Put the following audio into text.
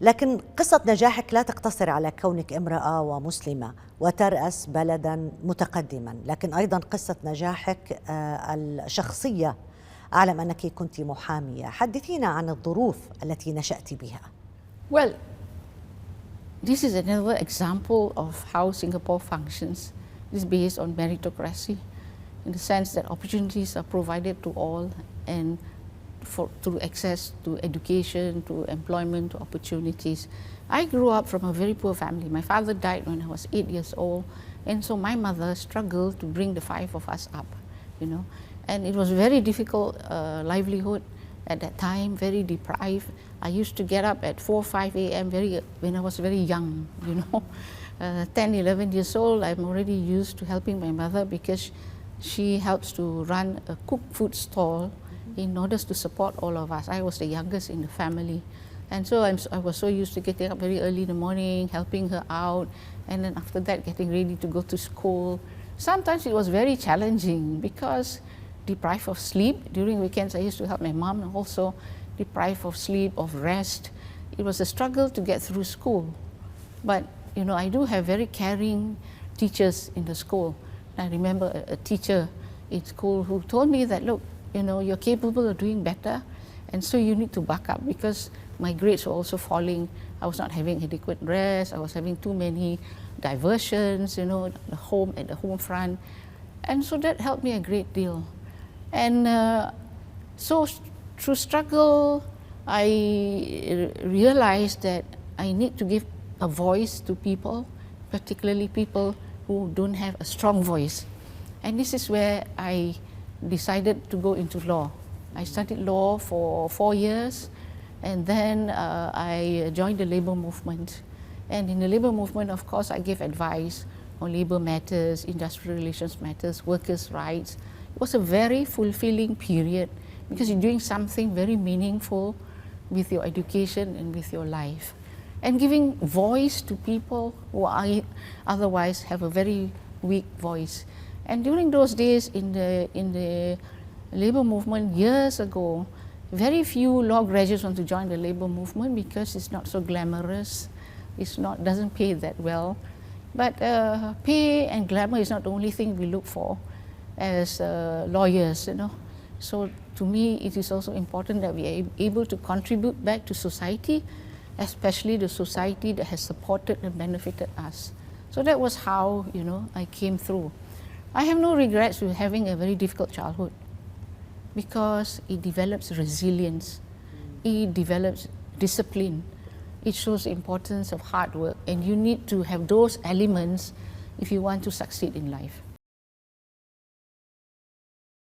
لكن قصة نجاحك لا تقتصر على كونك امرأة ومسلمة وترأس بلدا متقدما، لكن أيضا قصة نجاحك الشخصية. أعلم أنك كنت محامية، حدثينا عن الظروف التي نشأت بها. Well, this is another example of how Singapore functions. It's based on meritocracy, in the sense that opportunities are provided to all and through access to education, to employment, to opportunities. I grew up from a very poor family. My father died when I was 8 years old, and so my mother struggled to bring the 5 of us up, and it was very difficult livelihood at that time, very deprived. I used to get up at 4, 5 a.m. when I was very young, 10, 11 years old. I'm already used to helping my mother because she helps to run a cooked food stall in order to support all of us. I was the youngest in the family. And so I was so used to getting up very early in the morning, helping her out, and then after that getting ready to go to school. Sometimes it was very challenging because deprived of sleep. During weekends I used to help my mom, also deprived of sleep, of rest. It was a struggle to get through school. But I do have very caring teachers in the school. I remember a teacher in school who told me that, look, you're capable of doing better, and so you need to back up, because my grades were also falling. I was not having adequate rest. I was having too many diversions, at the home front. And so that helped me a great deal. And so through struggle, I realized that I need to give a voice to people, particularly people who don't have a strong voice. And this is where I decided to go into law. I studied law for 4 years, and then I joined the labor movement. And in the labor movement, of course, I gave advice on labor matters, industrial relations matters, workers' rights. It was a very fulfilling period because you're doing something very meaningful with your education and with your life, and giving voice to people who otherwise have a very weak voice. And during those days in the labor movement years ago, very few law graduates want to join the labor movement because it's not so glamorous. Doesn't pay that well. But pay and glamour is not the only thing we look for as lawyers, So to me, it is also important that we are able to contribute back to society, especially the society that has supported and benefited us. So that was how, I came through. I have no regrets with having a very difficult childhood, because it develops resilience, it develops discipline, it shows the importance of hard work, and you need to have those elements if you want to succeed in life.